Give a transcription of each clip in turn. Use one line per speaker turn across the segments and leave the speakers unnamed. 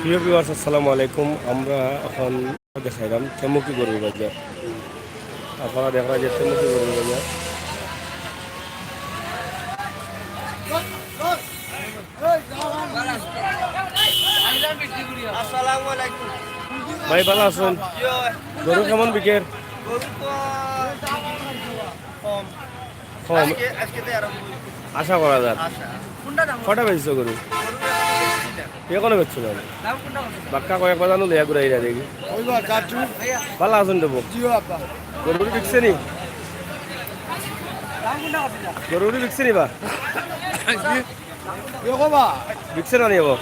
প্রিয় ভিউয়ার্স আসসালামু আলাইকুম। আমরা এখন দেখাইলাম তেমুকি গরুর বাজার। আপনারা দেখা যায় তেমুকি গরুর বাজার।
আসসালামু আলাইকুম।
ভাই ভালো আছেন? গরু কেমন বিকের?
গরু তো কম।
কম
আজকে তো আরম্ভ হইছে।
আশা করা যাক।
আচ্ছা। কোনটা দাম?
কটা বেচছো গরু? এখনো বেচছো না?
দাম কোনটা কত?
বাক্কা কয়েক বাজানো লইয়া ঘুরে আইরা দেখি।
ওইবা চাচু।
ভালো আছেন দেবো?
জিও আপা।
গরু বিকছে নি?
দাম কোনটা কত?
গরু বিকছে নি বা?
দেখো বা।
বিকছে না নি এবার?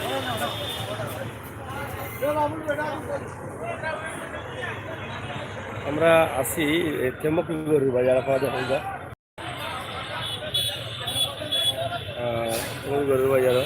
আমরা আছি তেমুকি গরুর বাজার। আপনারা দেখুন যা গরুর বাজার।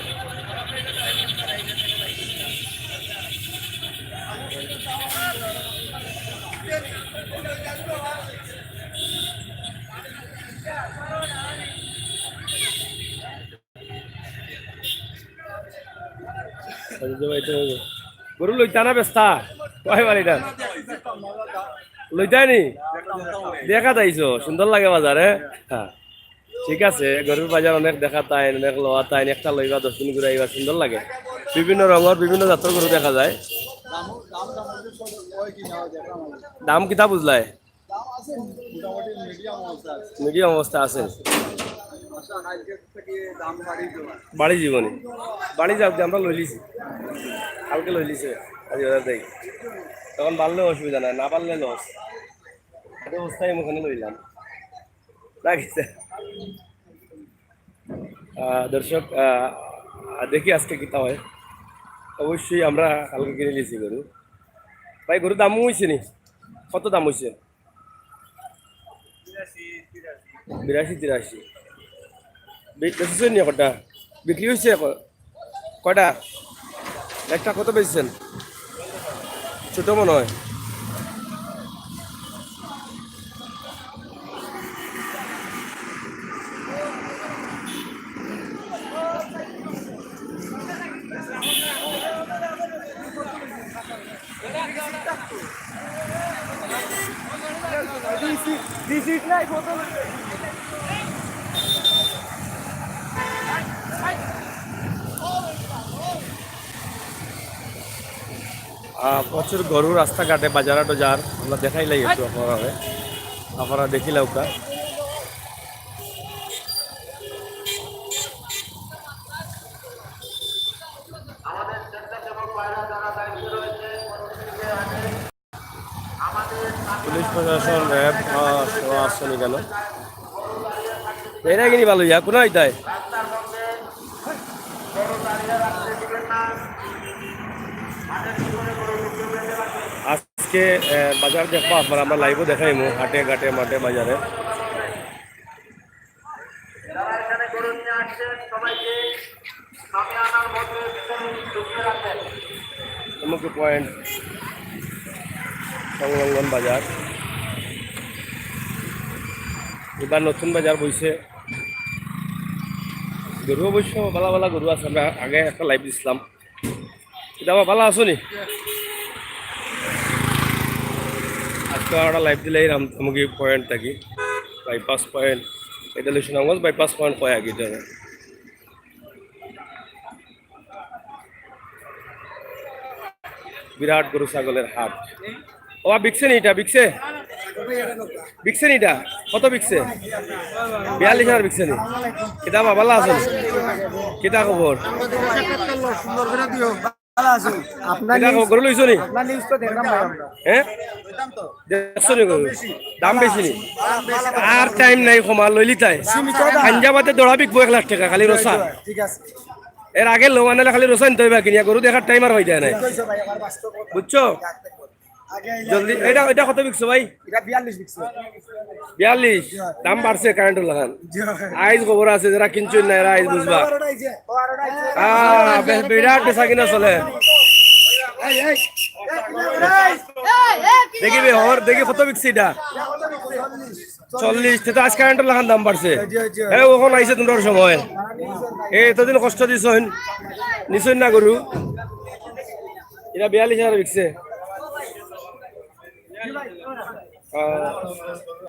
গরু লইতা না বেস্তা কয় বাড়িটা লইতাই নি দেখা যাইছো সুন্দর লাগে বাজারে। হ্যাঁ ঠিক আছে, গরুর বাজার অনেক দেখা তাই অনেক লোয়া তাই একটা লইবা 10 দিন ঘুরে আইবা সুন্দর লাগে। বিভিন্ন রঙের বিভিন্ন জাতের গরু দেখা যায়। দাম কিতা বুঝলাই? মিডিয়াম অবস্থা আছে। বাড়ি জীবনী বাড়ি যাও আমরা লই লিছি, কালকে লই লিছে আজ দেখ। তখন বাড়লেও অসুবিধা নাই, না পারলে লস। অবস্থায় আমি ওখানে লইলাম লাগিছে। দর্শক দেখি আজকে কিতা হয়। অবশ্যই আমরা কালকে কিনে নিয়েছি গরু। ভাই গরুর দামও হয়েছে নি? কত দাম হয়েছে? 82-83। বেচেছেন নি কটা? বিক্রি হয়েছে কয়টা? একটা কত বেচছেন? ছোট মনে হয়। প্রচুর গরু রাস্তাঘাটে বাজার টাজার আমরা দেখাইলাই একটু আপনারা দেখিলাও কা। পুলিশ প্রশাসন র্যাব সেবা আসছে কেন এরা কিনি ভালো ইয়া কোনো তাই আজকে বাজার দেখবো আপনারা, আমরা লাইভও দেখাইমু হাটে ঘাটে মাঠে বাজারে। মুখ্য পয়েন্ট সংলগ্ন বাজার। এবার নতুন বাজার বইছে। গরু অবশ্য ভালো ভালো গরু আছে। আমরা আগে একটা লাইভ দিছিলাম। এটা আমার ভালো আছো নি? আজকে একটা লাইভ দিলে রামতামুখী পয়েন্ট থাকি বাইপাস পয়েন্ট এটা লইছি নামগঞ্জ বাইপাস পয়েন্ট কয় আগে এটা বিরাট গরু ছাগলের হাট। ও বিকছে নি? এটা বিকছে বিকছে নি? এটা কত বিকছে? 42,000 বিকছে নি? কিতা ভালো আছে? কিতা খবর? গরু লইছো নি? হ্যাঁ দেখছো নি গরু? দাম বেশি নি? আর টাইম নাই কমা লইলি তাই পাঞ্জাবাতে দৌড়া বিকবো 1 লাখ টাকা খালি রসা। এর আগে লো আনালে খালি রসা নিতে হইবা কিনিয়া, গরু দেখার টাইম আর হয়ে যায় নাই বুঝছো। জলদি এটা এটা কত বিকছো ভাই? 42 দাম বাড়ছে কারেন্ট লাগান। আইজ খবর আছে যারা কিনছুন না এরা আইজ বুঝবা। বিরাট বেচা কিনা চলে। দেখিবি হর দেখি কত বিকছি এটা 40। তো আজ কারেন্ট লাগান দাম বাড়ছে। হ্যাঁ ওখানে আইসে তোমরা সময় এতদিন কষ্ট দিছ নিশ্চয় না গরু এটা 42,000 বিকছে।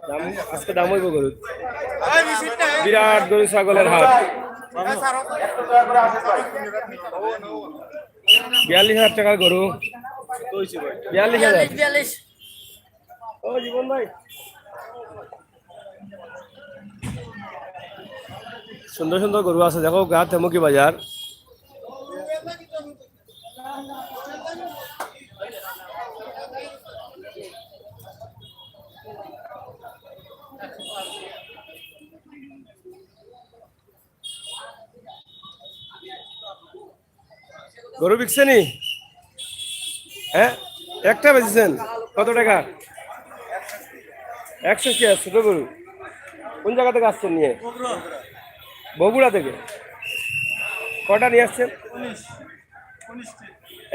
দাম আজকে দাম হইব গরু, বিরাট গরু ছাগলের হাট। 42,000 টাকার গরু, 42,000। ও জীবন ভাই, সুন্দর সুন্দর গরু আছে দেখো, গা তেমুকি বাজার। গরু বিকছে নি? হ্যাঁ, একটা বেচেছেন কত টাকা? 100 কি ছোট গরু? কোন জায়গা থেকে আসছেন নিয়ে? বগুড়া থেকে। কটা নিয়ে আসছেন?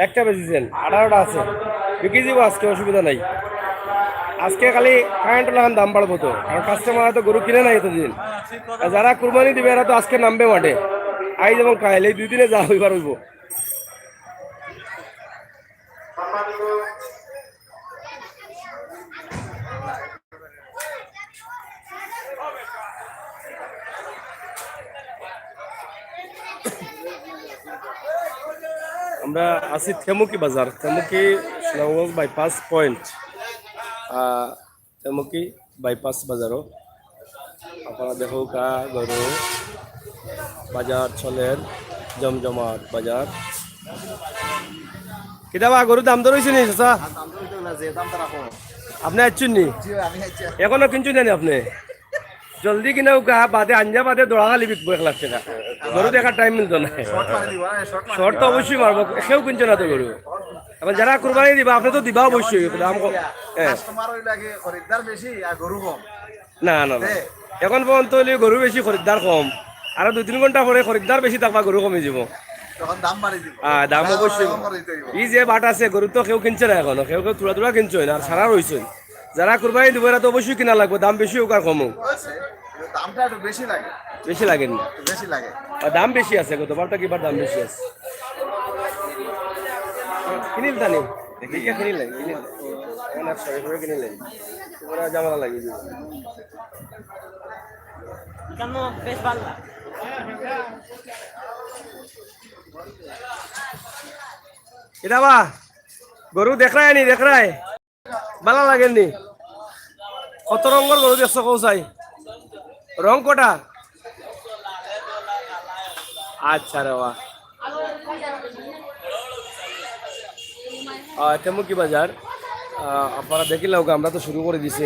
একটা বেচেছেন, 18টা আছে। বিক্রি দিব আজকে, অসুবিধা নাই। আজকে খালি কারেন্ট লাগান দাম বাড়বো তো, কারণ কাস্টমার তো গরু কিনে নাই এতদিন। আর যারা কুরবানি দিবে এরা তো আজকে নামবে মাঠে, আই যেমন কাইলে 2 দিনে যা হইবার হইব। আমরা আছি থেমুকি বাজার, থেমুকি সুনামগঞ্জ বাইপাস পয়েন্ট, থেমুকি বাইপাস বাজারও আপনারা দেখো কা গরু বাজার চলের জমজমাট বাজার। কিতাবা গরু দাম দর হয়েছে নি চাচা? আপনি আসছেন নি? এখনো কিনছেন জানি আপনি? জলদি কিনা গা বাদে আঞ্জা বাদে দোড়া খালি বিকবো 1 লাখ টাকা। গরু দেখার টাইম মিলতো না। শর্ট তো অবশ্যই মারবো, কেউ কিনছে না তো গরু। এখন যারা কুরবানি দিবা আপনি তো দিবা অবশ্যই দাম কম। না না না, এখন পর্যন্ত হলে গরু বেশি খরিদ্দার কম, আরো 2-3 ঘন্টা পরে খরিদ্দার বেশি থাকবা গরু কমে যাব। দাম অবশ্যই। ই যে বাট আছে গরু তো কেউ কিনছে না এখনো, কেউ কেউ তুলা তুলা কিনছে না, আর সারা রয়েছে। যারা কুরবানি দিব এরা তো অবশ্যই কিনা লাগবে, দাম বেশি হোক আর কম হোক। বেশি লাগে না? দাম বেশি আছে, গতবারটা কিবার দাম বেশি আছে। কিনিল তানি দেখিয়া কিনিল লাগে, কিনিল অনেক সরে সরে কিনিল লাগে, তোমরা জামালা লাগিয়ে দিব। বেশ ভালো এটা বা গরু দেখায় নি, দেখায় ভালো লাগেননি? কত রঙের গরু দেখছো কৌসাই? রং কটা? আচ্ছা রে বাহ। তেমুকি বাজার আপনারা দেখিলাম, আমরা তো শুরু করে দিছি,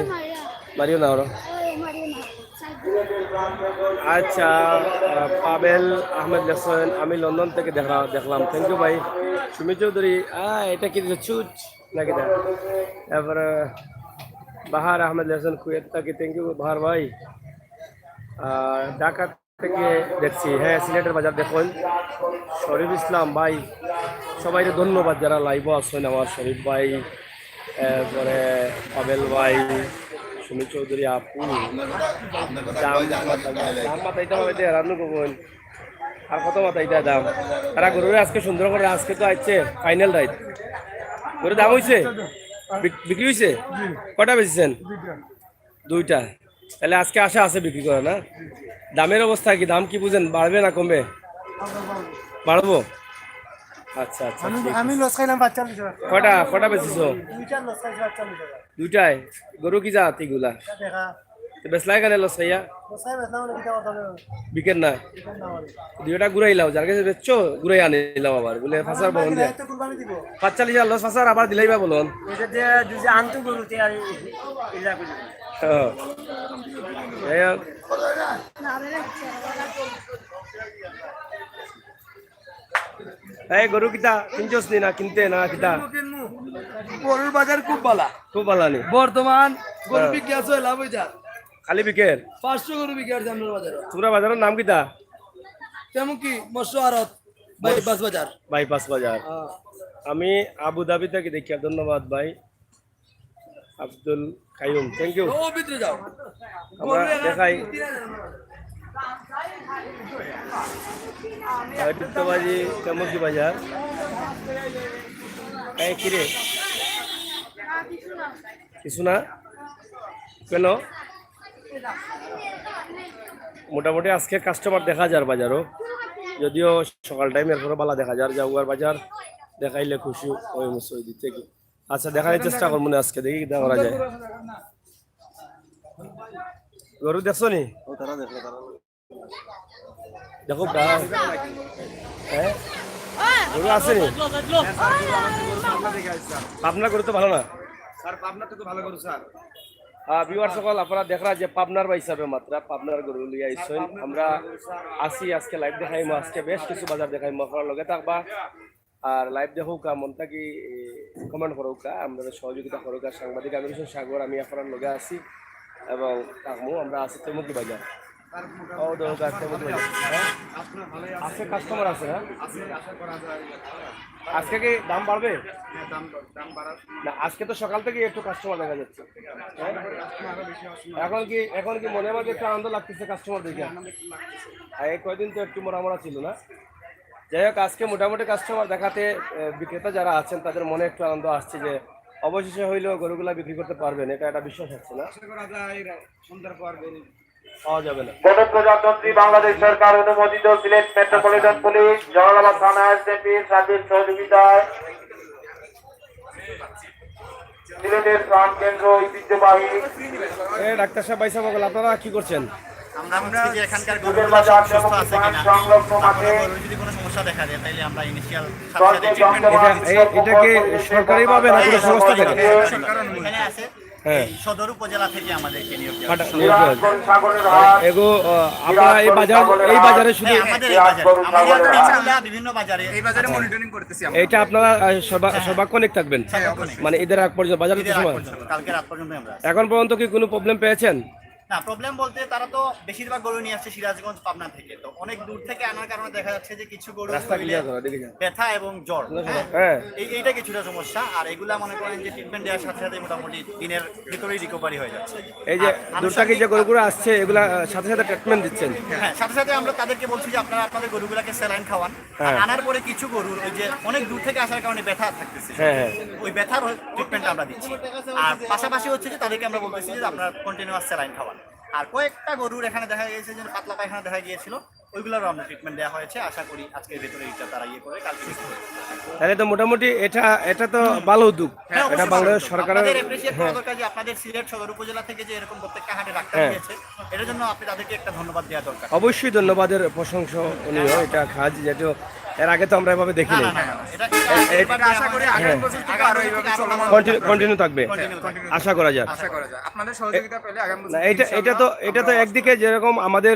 মারিও না ওরা। আচ্ছা, পাবেল আহমেদ লেসন, আমি লন্ডন থেকে দেখলাম, থ্যাংক ইউ ভাই। সুমি চৌধুরী, এটা কি ছুট নাকি? তারপরে বাহার আহমেদ লেসন কুয়েত থেকে, থ্যাংক ইউ বাহার ভাই। ঢাকা থেকে দেখছি, হ্যাঁ সিলেটের বাজার দেখুন। শরীফ ইসলাম ভাই, সবাই ধন্যবাদ যারা লাইভ আসছেন, আমার শরীফ ভাই, এরপরে পাবেল ভাই, সুমি চৌধুরী আপু। দাম মাথাইতে হবে রান্নু কখন আর কত মাথাইতে দাম? তারা গরুরে আজকে সুন্দর করে, আজকে তো আসছে ফাইনাল রাইট। গরুর দাম হয়েছে, বিক্রি হয়েছে? কটা বেচেছেন? 2টা। তাহলে আজকে আশা আছে বিক্রি করে না? দামের অবস্থা কি? দাম কি বুঝেন, বাড়বে না কমবে? বাড়বো। আচ্ছা আচ্ছা,
আমি লস খাইলাম 45 টাকা।
কটা বেচেছো?
2টা লস খাইছি 45 টাকা।
2টায়? গরু কি জাত এগুলা?
দেখা
বেসলাই কেন লস খাইয়া?
লস খাই বেচলাম না, কিটা কথা বলে
বিকেন না? 2টা ঘুরাইলাও, যার কাছে বেচছো ঘুরাই আনিলাম আবার বলে ফাঁসার বলন দিয়া।
তো কুরবানি দিব
45,000 লস ফাঁসার আবার দিলাইবা বলন।
এটা যে দুজে আনতো গরুতে আর ইলা কই
এই গরু কিতা কিনছস নি না কিনতে না কিতা?
গরুর বাজার খুব ভালো,
খুব ভালো নি
বর্তমান গরু বিক্রি আছে লাভ হইতা
খালি বিকের
500 গরু বিক্রি আছে আমরা বাজারে।
তোমরা বাজারের নাম কিতা?
তেমন কি মৎস্য আড়ত বাইপাস বাজার।
বাইপাস বাজার। আমি আবুধাবি থেকে দেখি, ধন্যবাদ ভাই আব্দুল কাইয়ুম, থ্যাংক ইউ।
ও ভিতরে যাও,
আমরা দেখাই ঐতিহ্যবাহী তেমুকি বাজার। এই কিরে কিছু না কেন মোটামুটি আজকে কাস্টমার দেখা যার বাজারও যদিও সকাল টাইম এরপরে বালা দেখা যার যাওয়ার বাজার দেখাইলে খুশি ওই মুসই দিতে কি আচ্ছা দেখার চেষ্টা করবো না আজকে দেখি দেখা করা যায় গরু দেখছো নি দেখো হ্যাঁ গরু আছে নি আপনার গরু তো ভালো না
স্যার পাবনা তো ভালো করু স্যার
ভিউয়ার সকল আপনারা দেখরা যে পাবনার বা হিসাবে মাত্র পাবনার গরু লিয়ে আইসেন আমরা আসি আজকে লাইভ দেখাইমো আজকে বেশ কিছু বাজার দেখাইমো আপনারা লগে থাকবা আর লাইভ দেখুকা মনটা কি কমেন্ট করুকা আমাদের সহযোগিতা করুকা সাংবাদিক আমি সাগর আমি আপনার লগে আছি এবং থাকবো আমরা আছি তেমুকি বাজার ও দরকার তেমুকি বাজার আজকে কাস্টমার আছে হ্যাঁ আজকে কি দাম বাড়বে না আজকে তো সকাল থেকে একটু কাস্টমার দেখা যাচ্ছে এখন কি মনে মধ্যে একটু আনন্দ লাগতেছে কাস্টমার দেখে এই কয়দিন তো একটু মোড়ামোড়া ছিল না যাই হোক আজকে মোটামুটি কাস্টমার দেখাতে বিক্রেতা যারা আছেন তাদের মনে একটু আনন্দ আসছে যে অবশেষে হইলেও গরুগুলা বিক্রি করতে পারবেন এটা একটা বিশ্বাস হচ্ছে না পাওয়া যাবে না
গণপ্রজাতন্ত্রী বাংলাদেশ সরকার অনুমোদিত সিলেট মেট্রোপলিটন পুলিশ জলালাবাদ থানা এসডিপির সার্বিক সহযোগিতায় সিলেটের প্রাণ কেন্দ্র ঐতিহ্যবাহী
ডাক্তার সাহেব ভাই সাহেব আপনারা কি করছেন
আমরা হচ্ছে যে এখানকার গরুগুলো সব সুস্থ আছে কিনা
সংলগ্ন মাঠে
গরুর যদি কোনো সমস্যা দেখা যায় তাহলে আমরা ইনিশিয়াল
এটা কি সরকারিভাবে না কোনো সংস্থা থেকে
এখানে আছে
হ্যাঁ
সদর উপজেলা থেকে আমাদেরকে নিয়োগ দেওয়া
পাঠা-
হয়েছে।
নিয়োগ দেওয়া হয়েছে।
সাগরের হাট
এগো আপনারা এই বাজারে শুধু
হ্যাঁ, আমাদের এই বাজারে আমাদের টিমগুলা বিভিন্ন বাজারে
এই বাজারে মনিটরিং করতেছি আমরা
এইটা আপনারা সর্বাক্ষণিক থাকবেন মানে ঈদের আগ পর্যন্ত বাজারে তো
ঈদের আগ
সময়
পর্যন্ত, কালকে রাত পর্যন্ত আমরা আছি।
এখন পর্যন্ত কি কোনো প্রবলেম পেয়েছেন
না প্রবলেম বলতে তারা তো বেশিরভাগ গরু নিয়ে আসছে সিরাজগঞ্জ পাবনা থেকে, তো অনেক দূর থেকে আনার কারণে দেখা যাচ্ছে যে কিছু গরু
রাস্তা ক্লিয়ার করো দেখে যান
ব্যথা এবং জ্বর, হ্যাঁ
হ্যাঁ
এইটা কিছুটা সমস্যা। আর এগুলা মনে করেন যে ট্রিটমেন্ট দেওয়ার সাথে সাথে মোটামুটি দিনের ভিতরেই রিকভারি হয়ে যাচ্ছে।
এই যে
আর
দূর থেকে যে গরুগুলো আসছে এগুলা সাথে সাথে ট্রিটমেন্ট দিচ্ছেন
হ্যাঁ সাথে সাথে আমরা তাদেরকে বলছি যে আপনারা আপনাদের গরুগুলাকে স্যালাইন খাওয়ান।
হ্যাঁ।
আর আনার পরে কিছু গরুর ওই যে অনেক দূর থেকে আসার কারণে ব্যথা থাকতেছে,
হ্যাঁ হ্যাঁ
ওই ব্যথার ট্রিটমেন্ট আমরা দিচ্ছি। আর পাশাপাশি হচ্ছে যে তাদেরকে আমরা বলতেছি যে আপনারা কন্টিনিউয়াস স্যালাইন খাওয়ান। আর কয়েকটা গরুর এখানে দেখা গিয়েছে যে পাতলা পায়খানা দেখা গিয়েছিল, ওইগুলোরও আমরা ট্রিটমেন্ট দেওয়া হয়েছে। আশা করি আজকের ভেতরে এটা তারা ইয়ে করে কালকে ঠিক হবে।
তাহলে তো মোটামুটি এটা তো ভালো উদ্যোগ
হ্যাঁ,
এটা
অবশ্যই
বাংলাদেশ
ভালো।
সরকারের
আপনাদের appreciate করা দরকার যে আপনাদের সিলেট সদর উপজেলা থেকে যে এরকম প্রত্যেকটা হাটে ডাক্তার
হ্যাঁ।
দিয়েছে, এটার জন্য আপনি তাদেরকে একটা ধন্যবাদ দেওয়া দরকার।
অবশ্যই ধন্যবাদের প্রশংসনীয় এটা কাজ যেটা এর আগে তো আমরা এভাবে দেখিনি
না, এটা এবারে
আশা করি
আমাদের-
আগামী বছর থেকে আরো এইভাবে চলমান
কন্টিনিউ থাকবে
continue থাকবে।
আশা করা যায়
আশা করা যায় আপনাদের সহযোগিতা পেলে আগামী বছর
না এটা তো একদিকে যেরকম আমাদের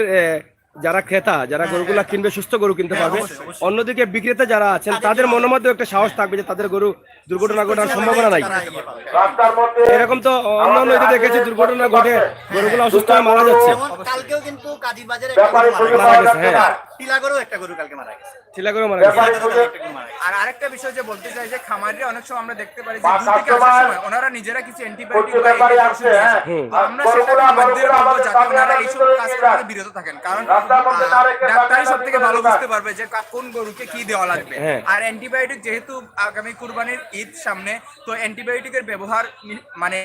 যারা ক্রেতা যারা গরুগুলা কিনবে সুস্থ গরু কিনতে পারবে, অন্যদিকে বিক্রেতা যারা আছেন তাদের মনের মধ্যে একটা সাহস থাকবে যে তাদের গরু দুর্ঘটনা ঘটার সম্ভাবনা নাই।
তারা ইয়ে পাবে।
রাস্তার মধ্যে
এরকম তো অন্যান্য এতে দেখেছি দুর্ঘটনা ঘটে গরুগুলো অসুস্থ হয়ে মারা যাচ্ছে।
যেমন কালকেও কিন্তু কাজীর বাজারে একটা
ব্যাপারী
গরু
সুযোগ
মারা
মারা
গেছে।
গেছে, হ্যাঁ।
টিলাগড়েও একটা গরু কালকে মারা গেছে।
ছিলা করে মারা গেছে।
ব্যাপারী সুযোগ
একটা গরু মারা গেছে।
আর আরেকটা বিষয় যে বলতে চাই যে খামারিরা অনেক সময় আমরা দেখতে পারি যে
বা
দূর থেকে আসার
কাস্টমার
সময় ওনারা নিজেরা কিছু অ্যান্টিবায়োটিক
প্রচুর ব্যাপারী আছে, হ্যাঁ।
আমরা সেটা খামারিদের বলবো যাতে ওনারা এইসব কাজ থেকে বিরত থাকেন, কারণ
রাস্তার মধ্যে না রেখে
ডাক্তারই সব থেকে ভালো
রাস্তার
বুঝতে পারবে যে কোন গরুকে কি দেওয়া লাগবে।
হ্যাঁ।
আর অ্যান্টিবায়োটিক যেহেতু আগামী কুরবানির ঈদ সামনে, তো অ্যান্টিবায়োটিকের ব্যবহার মানে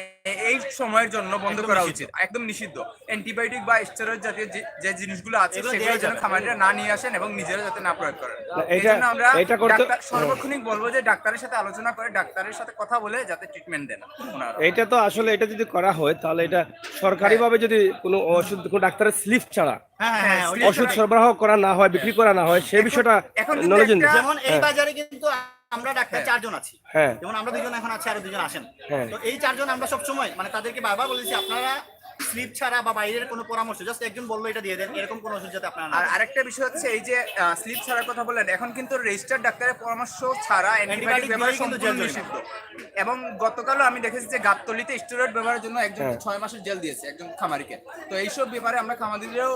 এই সময়ের জন্য বন্ধ করা উচিত, একদম নিষিদ্ধ। অ্যান্টিবায়োটিক বা স্টেরয়েড জাতীয় যে জিনিসগুলো আছে
এগুলো
সেগুলো
দেওয়া
যেন
যাবে।
খামারিরা না নিয়ে আসেন এবং নিজেরা যাতে না প্রয়োগ করেন। এই
এটা-
জন্য আমরা
এটা করতে-
সর্বক্ষণিক বলবো যে ডাক্তারের সাথে আলোচনা করে ডাক্তারের সাথে কথা বলে যাতে ট্রিটমেন্ট দেন ওনারা।
এটা তো আসলে এটা যদি করা হয় তাহলে এটা সরকারিভাবে যদি কোনো ওষুধ কোনো ডাক্তারের স্লিপ ছাড়া
হ্যাঁ, ওইটা
ওষুধ সরবরাহ করা না হয় বিক্রি করা না হয় সেই বিষয়টা
এখন কিন্তু
নলেজ
একটা-
যেমন এই বাজারে কিন্তু আমরা ডাক্তার চারজন আছি,
হ্যাঁ
যেমন আমরা দুজন এখন আছি, আরো দুজন আসেন।
হ্যাঁ।
তো এই চারজন আমরা সব সময় মানে তাদেরকে বারবার বলেছি আপনারা স্লিপ ছাড়া বা বাইরের কোনো পরামর্শ জাস্ট একজন বললো এটা দিয়ে দেন, এরকম কোনো ওষুধ যাতে আপনারা না
আর
দেন।
আরেকটা বিষয় হচ্ছে এই যে স্লিপ ছাড়ার কথা বললেন, এখন কিন্তু রেজিস্টার্ড ডাক্তারের পরামর্শ ছাড়া অ্যান্টিবায়োটিক
Antibiotic
ব্যবহার
দিলেই কিন্তু
সম্পূর্ণ
জেল
নিষিদ্ধ। এবং গতকালও আমি দেখেছি যে গাবতলীতে স্টেরয়েড ব্যবহারের জন্য একজন
হ্যাঁ।
6 মাসের জেল দিয়েছে একজন খামারিকে। তো এইসব ব্যাপারে আমরা খামারিদেরও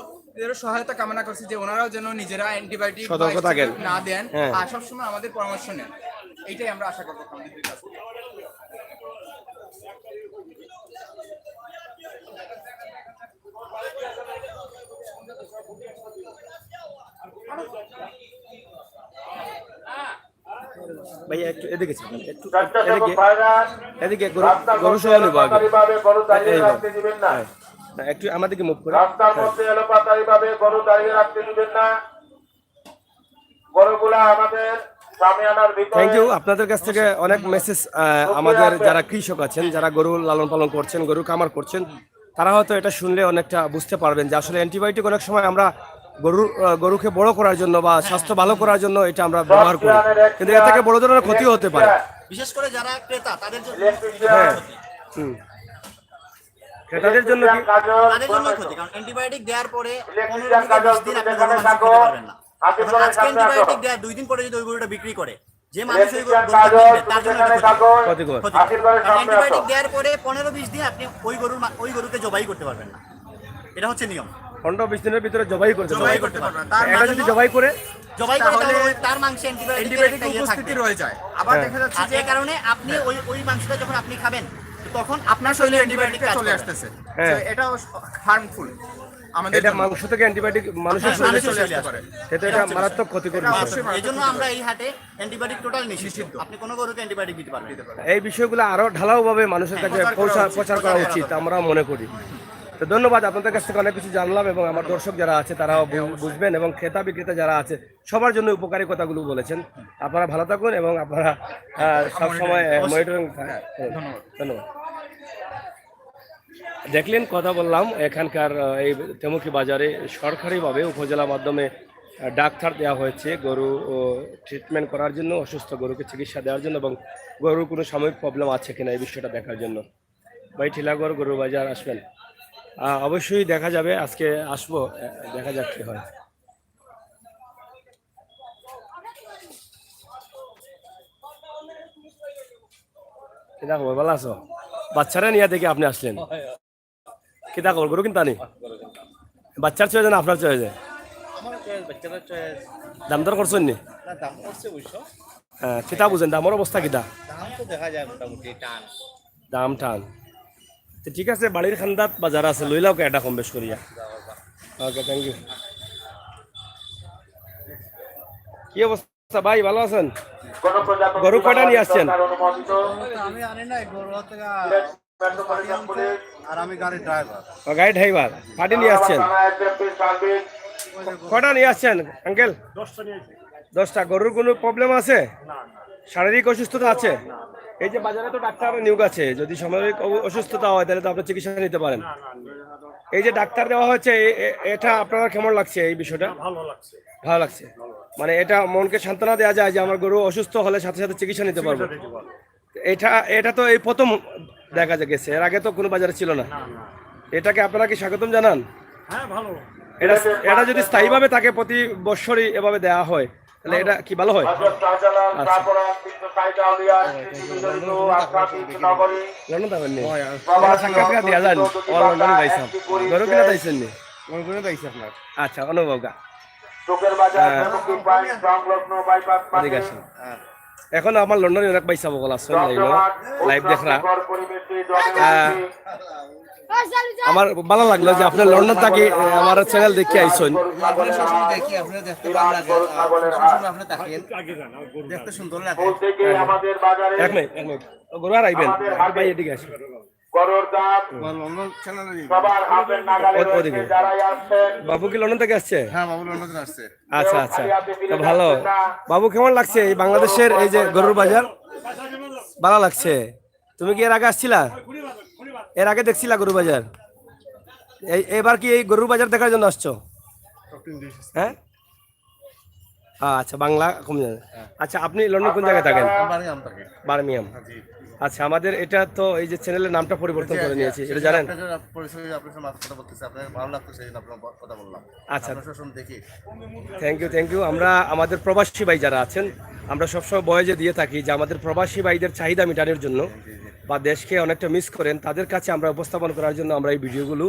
সহায়তা কামনা করছি যে ওনারাও যেন নিজেরা অ্যান্টিবায়োটিক
সতর্ক থাকেন।
না দেন
হ্যাঁ।
আর সবসময় আমাদের পরামর্শ নেন, এইটাই আমরা আশা করবো খামারিদের কাছে।
ভাই একটু এদিকে ছিলেন, একটু
স্বেচ্ছাসেবক
এদিকে
ভাইরা
এদিকে
রাস্তার
গরু
মধ্যে
সহ নেবো আগে।
এলোপাতাড়িভাবে গরু দাঁড়িয়ে
এই
রাখতে দিবেন না।
হ্যাঁ। না, একটু আমাদেরকে মুভ করে
রাস্তার মধ্যে এলোপাতাড়িভাবে গরু দাঁড়িয়ে রাখতে দিবেন না। গরুগুলা আমাদের সামিয়ানার ভিতরে
থ্যাংক ইউ। আপনাদের কাছ থেকে অনেক মেসেজ আমাদের যারা কৃষক আছেন, যারা গরু লালন পালন করছেন, গরু কামার করছেন, তারা হয়তো এটা শুনলে অনেকটা বুঝতে পারবেন যে আসলে অ্যান্টিবায়োটিক অনেক সময় আমরা গরুকে বড় করার জন্য বা স্বাস্থ্য ভালো করার জন্য এটা আমরা ব্যবহার করি, কিন্তু এর থেকে বড় ধরনের ক্ষতিও হতে পারে।
বিশেষ করে যারা ক্রেতা তাদের জন্য
হ্যাঁ হুম ক্রেতাদের জন্য কি
তাদের জন্য ক্ষতি, কারণ অ্যান্টিবায়োটিক দেওয়ার পরে 15 থেকে 20 দিন আপনি গরুর মাংস খেতে পারবেন না। এখন আজকে অ্যান্টিবায়োটিক দেওয়ার 2 দিন পরে যদি ওই গরুটা বিক্রি করে, যে মানুষ ওই গরুটা কিনবে তার জন্য এটা
ক্ষতিকর।
ক্ষতি। অ্যান্টিবায়োটিক দেওয়ার পরে 15-20 দিন আপনি ওই গরুকে জবাই করতে পারবেন না, এটা হচ্ছে নিয়ম।
15-20 দিনের ভিতরে জবাই করতে
জবাই
পারবে।
করতে পারবেন না।
এটা যদি জবাই করে
জবাই করে
তাহলে
তার মাংসে
অ্যান্টিবায়োটিক
অ্যান্টিবায়োটিক
উপস্থিতি রয়ে যায়। আবার দেখা যাচ্ছে
আর
যে
এই কারণে আপনি ওই মাংসটা যখন আপনি খাবেন তখন
আপনার শরীরে অ্যান্টিবায়োটিক চলে আসতেছে।
হ্যাঁ।
So, এটাও হার্মফুল আমাদের
এটা
জন্য।
মাংস থেকে অ্যান্টিবায়োটিক মানুষের
হ্যাঁ,
শরীরে
মানুষের
চলে
শরীরে
আসতে পারে,
আসতে
সেটা এটা মারাত্মক ক্ষতিকর বিষয়।
অবশ্যই
এই জন্য আমরা এই হাটে অ্যান্টিবায়োটিক টোটাল নিষিদ্ধ। আপনি কোনো গরুকে অ্যান্টিবায়োটিক দিতে পারবেন না।
এই বিষয়গুলো আরো ঢালাওভাবে মানুষের কাছে প্রচার করা উচিত, আমরা মনে করি। তো ধন্যবাদ, আপনাদের কাছ থেকে অনেক কিছু জানলাম এবং আমার দর্শক যারা আছে তারাও বুঝবেন এবং ক্রেতা বিক্রেতা যারা আছে সবার জন্য উপকারী কথাগুলো বলেছেন। আপনারা ভালো থাকুন এবং আপনারা সবসময় মনিটরিং। ধন্যবাদ। দেখলেন, কথা বললাম এখানকার এই তেমুকি বাজারে সরকারিভাবে উপজেলা মাধ্যমে ডাক্তার দেওয়া হয়েছে গরু ট্রিটমেন্ট করার জন্য, অসুস্থ গরুকে চিকিৎসা দেওয়ার জন্য এবং গরুর কোনো সাময়িক প্রবলেম আছে কিনা এই বিষয়টা দেখার জন্য। ভাই ঠিলাগড় গরু বাজার আসবেন, অবশ্যই দেখা যাবে। আজকে আসবো, দেখা যাক কি হয়। কিনা খবর, ভালো আছো? বাচ্চারা নিয়ে দেখে আপনি আসলেন, কিনা খবর? গরু কিনতে আনি বাচ্চার চয়ে যায় না আপনার চয়ে যায়? দাম দর করছেন নি? হ্যাঁ, কিতা বুঝেন দামের অবস্থা কিতা? দাম টান। তো ঠিক আছে, বাড়ির খান্দাত বাজার আছে, লইলাও কে এটা কম বেশ করিয়া। ওকে, থ্যাংক ইউ। কি অবস্থা ভাই, ভালো আছেন? গরু কয়টা নিয়ে আসছেন?
আমি আনি নাই গরু থেকে
মেট্রোপলিটন পুলিশ
আর আমি গাড়ির ড্রাইভার।
গাড়ি ড্রাইভার পার্টি নিয়ে আসছেন? কয়টা নিয়ে আসছেন আঙ্কেল? 10টা। গরুর কোনো প্রবলেম আছে? শারীরিক অসুস্থতা আছে? এই যে বাজারে তো ডাক্তার নিয়োগ আছে, যদি সাময়িক অসুস্থতা হয় তাহলে তো আপনি চিকিৎসা নিতে পারেন। এই যে ডাক্তার দেওয়া হচ্ছে, এটা আপনার কেমন লাগছে এই বিষয়টা? ভালো লাগছে। মানে এটা মনকে সান্ত্বনা দেওয়া যায় যে আমার গরু অসুস্থ হলে সাথে সাথে চিকিৎসা নিতে পারবো। এটা তো এই প্রথম দেখা গেছে, এর আগে তো কোনো বাজারে ছিল না। এটাকে আপনারা কি স্বাগতম জানান?
হ্যাঁ, ভালো।
এটা যদি স্থায়ীভাবে তাকে প্রতি বছরই এভাবে দেওয়া হয় তাহলে এটা কি ভালো হয়? সাক্ষাৎকার দেওয়া যায় লন্ডনে পাইছেন, গরু কিনা পাইছেন নি? আচ্ছা, অনুভব গা এখন আমার লন্ডনে অনেক পয়সা বকল আসছেন লাইভ দেখরা। আমার ভালো লাগলো যে আপনার লন্ডন থেকে আমার চ্যানেল দেখে আইসেন।
দেখতে সুন্দর লাগে।
এক মিনিট গরু আর আইবেন ভাই, এদিকে আসেন। বাবু কি লন্ডন থেকে আসছে?
হ্যাঁ, বাবু লন্ডন থেকে আসছে।
আচ্ছা আচ্ছা, তো ভালো। বাবু কেমন লাগছে এই বাংলাদেশের এই যে গরুর বাজার? ভালো লাগছে। তুমি কি এর আগে আসছিলা? এর আগে দেখছিলা গরু বাজার? এবার কি এই গরুর বাজার দেখার জন্য আসছো? হ্যাঁ, আচ্ছা, বাংলা কম জানেন। আচ্ছা, আপনি লন্ডন কোন জায়গায় থাকেন? বার্মিংহাম। আচ্ছা, আমাদের এটা তো এই যে চ্যানেলের নামটা পরিবর্তন করে নিয়েছি, এটা জানেন? আচ্ছা, থ্যাংক ইউ। আমরা আমাদের প্রবাসী ভাই যারা আছেন, আমরা সবসময় বয়েজে দিয়ে থাকি যে আমাদের প্রবাসী ভাইদের চাহিদা মেটানোর জন্য বা দেশকে অনেকটা মিস করেন, তাদের কাছে আমরা উপস্থাপন করার জন্য আমরা এই ভিডিওগুলো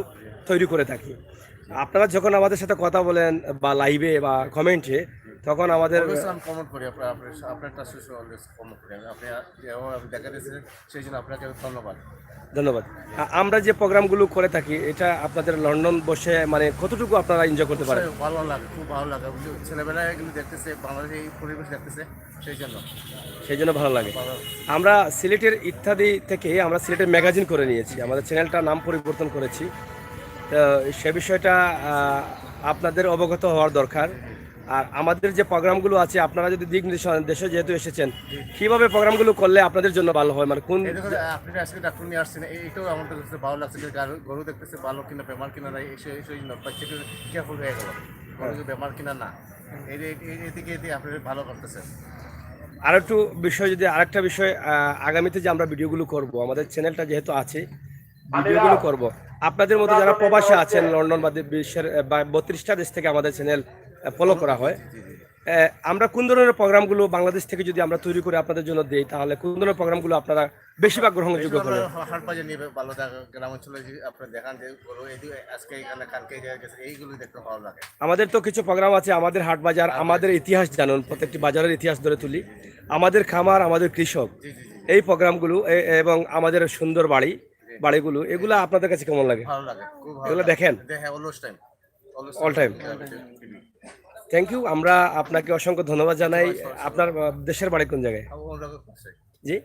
তৈরি করে থাকি। আপনারা যখন আমাদের সাথে কথা বলেন বা লাইভে বা কমেন্টে, তখন আমাদের
আমি কমেন্ট করি আপনারটা অলওয়েজ কমেন্ট করি আপনি দেখা দিয়েছেন সেই জন্য আপনাকে ধন্যবাদ।
ধন্যবাদ। আমরা যে প্রোগ্রামগুলো করে থাকি এটা আপনাদের লন্ডন বসে মানে কতটুকু আপনারা এনজয় করতে পারেন?
ভালো লাগে, খুব ভালো লাগে, ছেলেবেলা এগুলো দেখতেছে, বাংলাদেশে এই পরিবেশ দেখতেছে, সেই জন্য
ভালো লাগে। আমরা সিলেটের ইত্যাদি থেকে আমরা সিলেটের ম্যাগাজিন করে নিয়েছি, আমাদের চ্যানেলটার নাম পরিবর্তন করেছি। তো সে বিষয়টা আপনাদের অবগত হওয়ার দরকার। আর আমাদের যে প্রোগ্রামগুলো আছে আপনারা যদি দিক দেশে যেহেতু এসেছেন কীভাবে প্রোগ্রামগুলো করলে আপনাদের জন্য ভালো হয়, মানে কোন
আপনি আজকে ডাক্তার নিয়ে আসছেন এইটাও আমাদের কাছে ভালো লাগছে যে গরু দেখতেছে ভালো কিনা বেমার কিনা নাই, সেই জন্য বাচ্চাকে কেয়ারফুল হয়ে গেল গরু বেমার কিনা না, এদিকে আপনাদের ভালো করতেছেন।
আর একটু বিষয় যদি আরেকটা বিষয় আগামীতে যে আমরা ভিডিওগুলো করব, আমাদের চ্যানেলটা যেহেতু আছে ভিডিওগুলো করব, আপনাদের মতো যারা প্রবাসী আছেন লন্ডন বা বিশ্বের 32টা দেশ থেকে আমাদের চ্যানেল ফলো করা হয়, আমরা কোন ধরনের প্রোগ্রামগুলো বাংলাদেশ থেকে যদি আমরা তৈরি করে আপনাদের জন্য দিই তাহলে কোন ধরনের প্রোগ্রামগুলো আপনারা বেশিরভাগ গ্রহণযোগ্য করবেন?
হাট বাজার নিয়ে ভালো গ্রাম অঞ্চলে আপনি দেখান যে গরু আজকে এখানে কালকে গেছে, এইগুলো দেখতে ভালো লাগে।
আমাদের তো কিছু প্রোগ্রাম আছে, আমাদের হাট বাজার, আমাদের ইতিহাস জানুন, প্রত্যেকটি বাজারের ইতিহাস ধরে তুলি, আমাদের খামার, আমাদের কৃষক, এই প্রোগ্রামগুলো এবং আমাদের সুন্দর বাড়িগুলো, এগুলো আপনাদের কাছে কেমন লাগে?
ভালো লাগে, খুব ভালো।
এগুলো দেখেন অল টাইম। Thank you. আমরা আপনাকে অসংখ্য ধন্যবাদ জানাই। আপনার দেশের বাড়ি কোন জায়গায়? জি,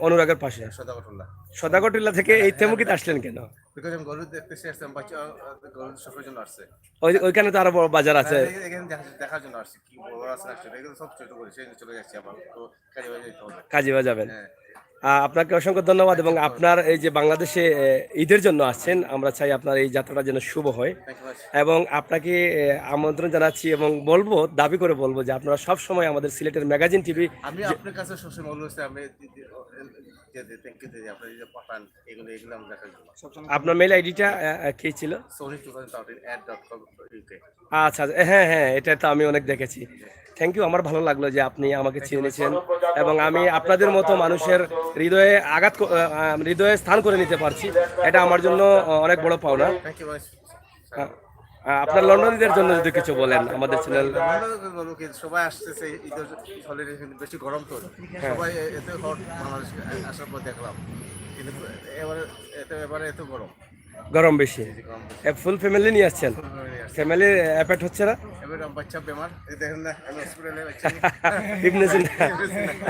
অনুরাগের পাশে সদাগরটিল্লা থেকে এই তেমুকিতে আসলেন কেন? ওইখানে তো আরো বড় বাজার আছে,
দেখার জন্য আসছি কি বড় আছে সব ছোট করে চলে যাচ্ছি আবার, তো
কাজীবাজার যাবেন। আপনাকে অসংখ্য ধন্যবাদ এবং আপনার এই যে বাংলাদেশে ঈদের জন্য আসছেন, আমরা চাই আপনার এই যাত্রাটা যেন শুভ হয় এবং আপনাকে আমন্ত্রণ জানাচ্ছি এবং দাবি করে বলবো যে আপনারা সব সময় আমাদের সিলেটের ম্যাগাজিন টিভি,
আমি আপনার কাছে সবসময় বলছি
আপনার মেইল আইডিটা কি ছিল? আচ্ছা, হ্যাঁ হ্যাঁ, এটা তো আমি অনেক দেখেছি। Thank you. আমার ভালো লাগলো যে আপনি আমাকে চিনেছেন এবং আমি আপনাদের মতো মানুষের হৃদয়ে স্থান করে নিতে পারছি, এটা আমার জন্য অনেক বড় পাওনা। আপনার লন্ডনীদের জন্য যদি কিছু বলেন আমাদের চ্যানেল।
সবাই আসতেছে বেশি গরম, তো সবাই এত হট বাংলাদেশ আসার পর দেখলাম, কিন্তু এবারে এত
গরম বেশি। ফুল ফ্যামিলি নিয়ে আসছেন? ফ্যামিলি এফেক্ট হচ্ছে না?
বাচ্চা বেমার দেখেন না,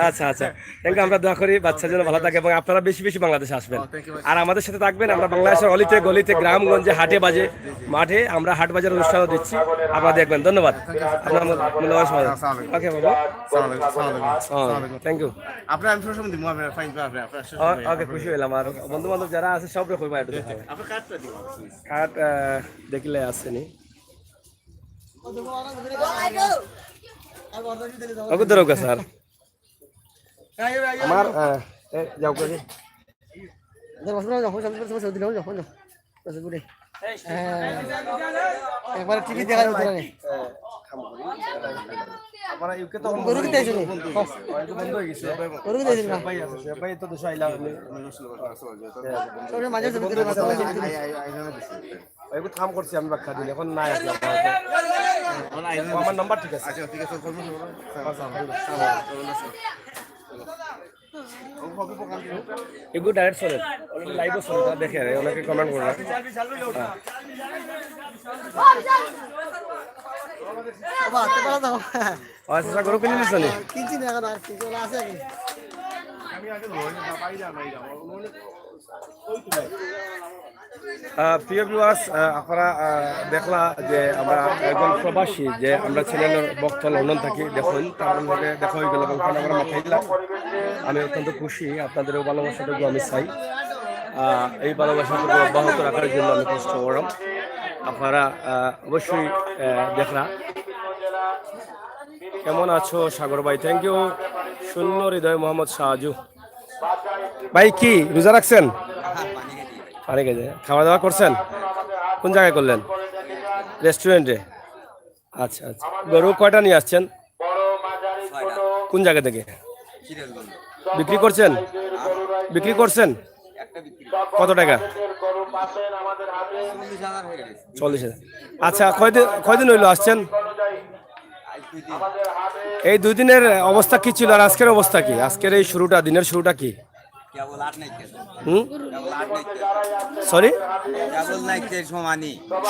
আচ্ছা আচ্ছা, থ্যাংক ইউ। আমরা দোয়া করি বাচ্চা যেন ভালো থাকে এবং আপনারা বেশি বেশি বাংলাদেশে আসবেন আর আমাদের সাথে থাকবেন। আমরা বাংলাদেশের অলিতে গলিতে গ্রামগঞ্জে হাটে বাজে মাঠে আমরা হাট বাজার অনুষ্ঠানও দিচ্ছি, আপনারা দেখবেন। ধন্যবাদ আপনার মূল্যবান সময়। ওকে বাবু, থ্যাংক ইউ। ওকে, খুশি হলাম। আর বন্ধু বান্ধব যারা আছে সব রকম কার্ড দেখলে আসেনি স্যার আমার যাও করে
একবার টিভি দেখা যাবে না।
আমরা ইউকে তো
গরু কিনতে আইছো
বন্ধ হয়ে গেছে,
গরু কিনতে আইছো না
ভাই আছে ভাই তো দোষ আইলা
সবে মাঝে সাথে ভিতরে কথা বলছি
এগুলো কাম করছি আমি ব্যাখ্যা দিই এখন নাই আছে আমার নাম্বার ঠিক আছে।
আচ্ছা ঠিক আছে,
এগুলো ডাইরেক্ট চলে লাইভও চলে, তারা দেখে অনেকে কমেন্ট করে। আচ্ছা, গরু কিনে নিচ্ছ নি?
কিনছি না এখন, আর কিছু আছে
প্রিয় ভিউয়ার্স, আপনারা দেখলা যে আমরা একজন প্রবাসী যে আমরা চ্যানেলের বক্তা লন্ডন থাকি, দেখুন তার মধ্যে দেখা হয়ে গেল এবং আমরা মাথায় দিলাম। আমি অত্যন্ত খুশি, আপনাদেরও ভালোবাসাটুকু আমি চাই, এই ভালোবাসাটুকু অব্যাহত রাখার জন্য আমি কষ্ট করলাম। আপনারা অবশ্যই দেখলা। কেমন আছো সাগর ভাই? Thank you. শূন্য হৃদয় মোহাম্মদ শাহজু ভাই, কি রোজা রাখছেন? পানি খেয়ে খাওয়া দাওয়া করছেন? কোন জায়গায় করলেন? রেস্টুরেন্টে? আচ্ছা আচ্ছা। গরু কয়টা নিয়ে আসছেন? কোন জায়গা থেকে বিক্রি করছেন? কত টাকা? 40,000। আচ্ছা, কয়দিন হইলো আসছেন? এই 2 দিনের অবস্থা কি ছিল আর আজকের অবস্থা কি? আজকের এই শুরুটা, দিনের শুরুটা কি? হুম, সরি,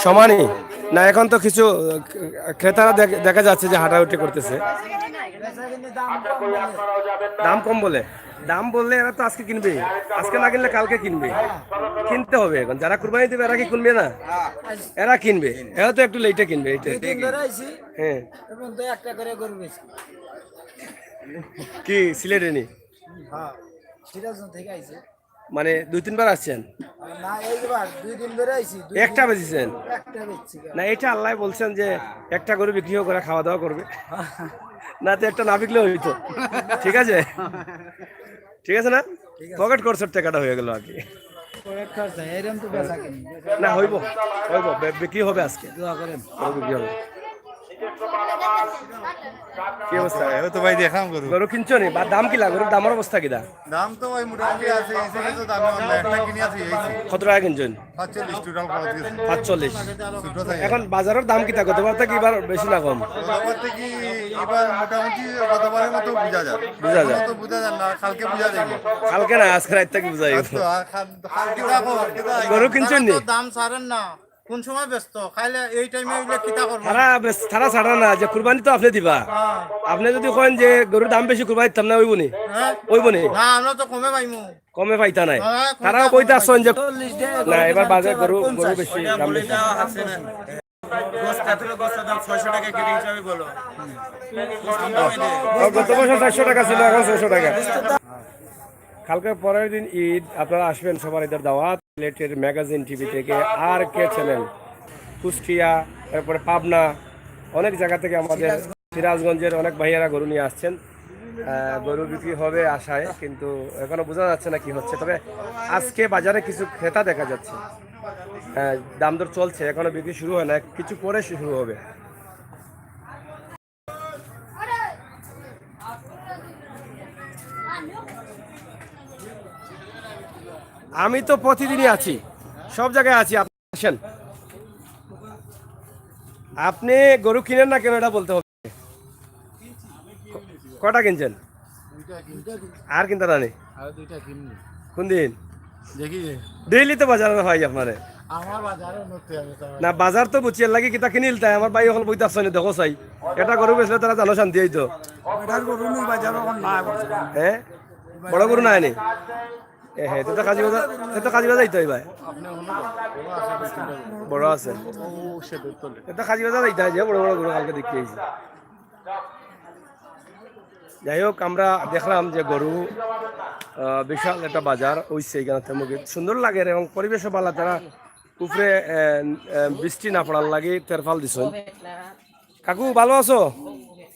সমানই না? এখন তো কিছু ক্রেতারা দেখা যাচ্ছে যে হাঁটাহুটি করতেছে, দাম কম বলে। দাম বললে এরা তো আজকে কিনবে, আজকে না কিনলে কালকে কিনবে, কিনতে হবে। এখন যারা কুরবানি দেবে এরা কি কিনবে না? এরা কিনবে, এরা তো একটু লেটে কিনবে। হ্যাঁ,
একটা করে গরু বেশি
কি সিলেটে নি?
সিরাজগঞ্জ থেকে আইছে
মানে 2-3 বার আসছেন?
না, এইবার 2 দিন ধরে আইছি,
একটা বেচেছেন
একটা বেচছি।
না? এটা আল্লাহ বলছেন যে একটা গরু বিক্রি করে খাওয়া দাওয়া করবে, না তো একটা না বিকলেও হইতো। ঠিক আছে, ঠিক আছে না? পকেট খরচের টাকাটা হয়ে গেল আর কি।
এরকম তো বেচা কিনি
না হইব, হইব, বিক্রি হবে আজকে,
দোয়া করেন।
বিক্রি হবে। কি অবস্থা?
তো ভাই দেখাম গরু
গরু কিনছো নি? বা দাম কি গরুর দামের অবস্থা কি?
দাম তো ভাই মোটামুটি আছে এই থেকে তো দাম একটা কিনে আছে এইছি
কত টাকা কিনছেন?
45 টোটাল খরচ গেছে
45।
ছোট থাকে
এখন বাজারের দাম কি থাকে? গতবার থেকে এবার বেশি না কম?
গতবার থেকে এবার মোটামুটি গতবারের মতো বোঝা যায় তো বোঝা যায় না, কালকে বোঝা যাবে
কালকে না, আজকে রাত থেকে বুঝাই গেল।
তো আর কালকে দেখো
গরু কিনছেন নি?
দাম ছাড়েন না, কোন সময় ব্যস্ত খাইলে এই টাইমে এগুলো কিতা করবো?
তারা ছাড়া না, যে কুরবানি তো আপনি দিবা। আপনি যদি করেন যে গরুর দাম বেশি, কুরবানি দিতাম না, ওইব নি? ওইব নি?
না, আমরা তো কমে পাইমু।
কমে পাইতা নাই। তারাও কইতে আসছেন যে না, এবার বাজার গরু বেশি, দাম বেশি। গত বছর 400 টাকা ছিল, এখন 600 টাকা। কালকে পরের দিন ঈদ, আপনারা আসবেন, সবার ঈদের দাওয়াত। সিলেটের ম্যাগাজিন টিভি থেকে আর কে চ্যানেল, কুষ্টিয়া, তারপরে পাবনা, অনেক জায়গা থেকে আমাদের সিরাজগঞ্জের অনেক ভাইয়েরা গরু নিয়ে আসছেন। গরু বিক্রি হবে আশায়, কিন্তু এখনো বোঝা যাচ্ছে না কি হচ্ছে। তবে আজকে বাজারে কিছু ক্রেতা দেখা যাচ্ছে, দাম দর চলছে, এখনো বিক্রি শুরু হয় না, কিছু পরে শুরু হবে। আমি তো প্রতিদিনই আছি, সব জায়গায় আছি। আপনি আসেন, আপনি গরু কিনেন না কেন এটা বলতে হবে। কটা কিনছেন? আর কিনতে রানি?
আর 2টা কিননি।
কোন দিন?
দেখি
ডেইলি তো বাজারে হয় আপনারে
আমার বাজারে নড়তে হবে তো।
না, বাজার তো বুঝিয়ে লাগি কিতা কিনিল তাই। আমার ভাই এখন বইতে আসছে না, দেখো চাই এটা গরু বেচলে তারা জানো শান্তি হইতো। হ্যাঁ, বড় গরু নাই নি? হ্যাঁ, তো কাজী বাজার, তো কাজী বাজার যাইতে হয় ভাই, বড় আছে তো কাজী বাজার যাইতে হয়, যে বড় বড় গরু কালকে দেখতে আইছি। যাই হোক, আমরা দেখলাম যে গরু বিশাল একটা বাজার হইছে এখানে তেমুকি সুন্দর লাগে এবং পরিবেশও ভালো। তারা উপরে বৃষ্টি না পড়ার লাগে তেরফাল দিছ। কাকু ভালো আছো?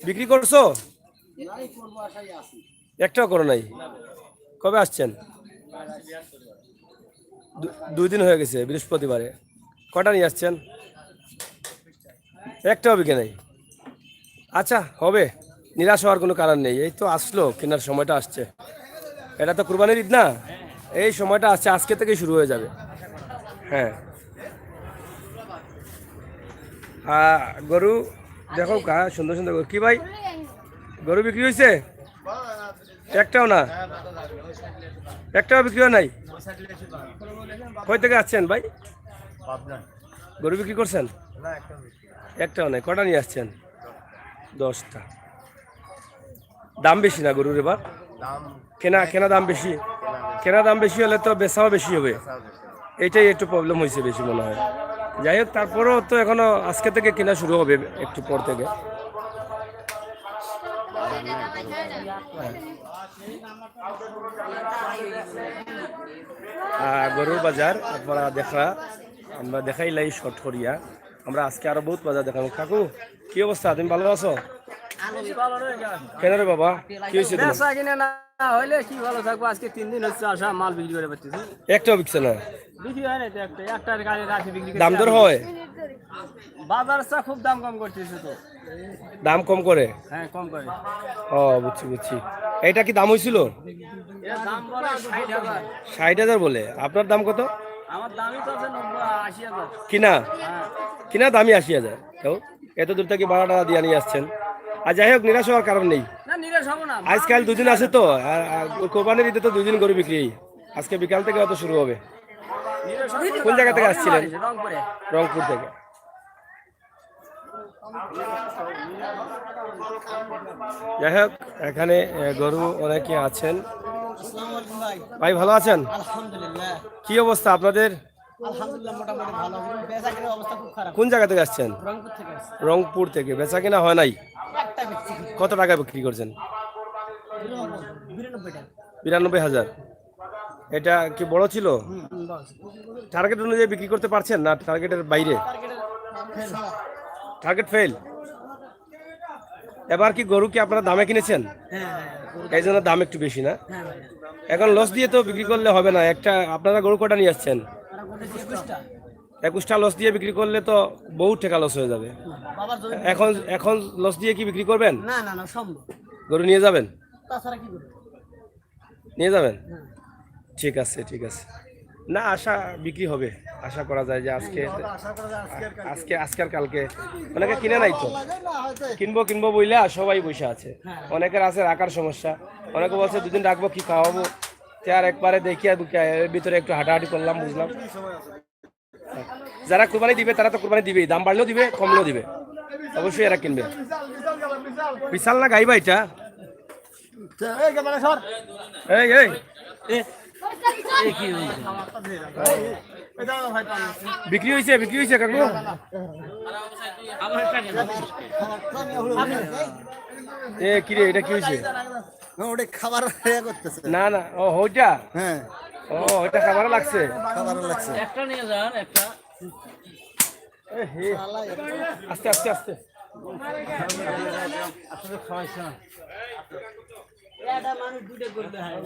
বিক্রি করছো? একটাও করো নাই? কবে আসছেন? 2 দিন হয়ে গেছে, বৃহস্পতিবারে। কটা নিয়ে আসছেন? একটাও বিকে নাই? আচ্ছা, হবে, নিরাশ হওয়ার কোনো কারণ নেই। এই তো আসলো, কেনার সময়টা আসছে। এটা তো কুরবানির ঈদ না, এই সময়টা আসছে, আজকে থেকেই শুরু হয়ে যাবে। হ্যাঁ, গরু দেখো কা সুন্দর সুন্দর গরু। কি ভাই, গরু বিক্রি হয়েছে? একটাও না? একটাও বিক্রি হয় নাই? কই থেকে আসছেন ভাই? গরু বিক্রি করছেন? একটাও নাই? কটা নিয়ে আসছেন? 10টা। দাম বেশি না গরুর এবার? কেনা দাম বেশি? কেনা দাম বেশি হলে তো বেচাও বেশি হবে, এইটাই একটু প্রবলেম হয়েছে বেশি মনে হয়। যাই হোক, তারপরেও তো এখনো আজকে থেকে কেনা শুরু হবে, একটু পর থেকে। গরুর বাজার আপনারা দেখা, আমরা দেখাইলাই শর্ট করিয়া। আমরা আজকে আরো বহুত বাজার দেখাবো। কাকু কি অবস্থা, তুমি ভালো আছো? কেন রে বাবা, কি হয়েছে?
না হইলে কি ভালো থাকবো, আজকে 3 দিন হচ্ছে আসা, মাল বিক্রি করে পাচ্ছি।
একটাও বিকছে না?
বিক্রি হয় না তো, একটার গাড়ি রাখি বিক্রি।
দাম দর হয়?
বাজার চা খুব দাম কম করতেছে তো।
দাম কম করে?
হ্যাঁ, কম করে।
ও, বুঝছি। এইটা কি দাম হয়েছিল?
দাম বলে 60,000।
60,000 বলে? আপনার দাম কত?
আমার দামই তো আছে 80,000।
কিনা দামই 80,000। এত দূর থেকে ভাড়াটা দিয়ে নিয়ে আসছেন। আর যাই হোক নিরাশ হওয়ার কারণ নেই,
না নিরাশ হবো না।
আজকাল দুদিন আছে তো, আর কোরবানির ঈদে তো 2 দিন গরু বিক্রি, আজকে বিকাল থেকে হয়তো শুরু হবে। কোন জায়গা থেকে আসছিলেন?
রংপুরে।
রংপুর থেকে। যাই হোক এখানে গরু অনেকে আছেন। ভাই ভালো আছেন?
আলহামদুলিল্লাহ
কি অবস্থা আপনাদের?
আলহামদুলিল্লাহ মোটামুটি ভালো, বেচা কেনার অবস্থা খুব খারাপ।
কোন জায়গা থেকে আসছেন?
রংপুর থেকে আসছি।
রংপুর থেকে। বেচা কিনা হয় নাই?
একটা বেচছি
কত টাকা বিক্রি করছেন?
92 টাকা।
92,000। এটা কি বড় ছিল? টার্গেট অনুযায়ী বিক্রি করতে পারছেন না টার্গেটের বাইরে? Target fail. এবার কি গরু কি আপনারা দামে কিনেছেন? এই জন্য দাম একটু বেশি না? এখন লস দিয়ে তো বিক্রি করলে হবে না। একটা আপনারা গরু কটা নিয়ে আসছেন? 21টা লস দিয়ে বিক্রি করলে তো বহু টাকা লস হয়ে যাবে। এখন লস দিয়ে কি বিক্রি করবেন?
না না না সম্ভব।
গরু নিয়ে যাবেন?
তাছাড়া কি করব?
নিয়ে যাবেন? ঠিক আছে ঠিক আছে। না আশা বিক্রি হবে, আশা করা যায় যে আজকে আর কালকে। অনেকে কিনে নাই তো, কিনবো বইলে সবাই বসে আছে। অনেকের আছে রাখার সমস্যা, অনেকে বলছে 2 দিন রাখবো কি খাওয়াবো, আর একবারে দেখিয়া এর ভিতরে একটু হাঁটাহাঁটি করলাম, বুঝলাম। যারা কুরবানি দিবে তারা তো কুরবানি দিবেই, দাম বাড়লেও দিবে কমলেও দিবে, অবশ্যই এরা কিনবে। বিশাল না গাইবা এটা? এই এই বিক্রি হয়েছে কাকু? কি রে এটা কি হয়েছে?
ওটা খাবার করতেছে।
না না, ও ওইটা,
হ্যাঁ
ও ওইটা খাবার লাগছে।
খাবার লাগছে।
একটা নিয়ে যান একটা।
আস্তে আস্তে আস্তে।
এটা মানুষ দুটো করতে হয়।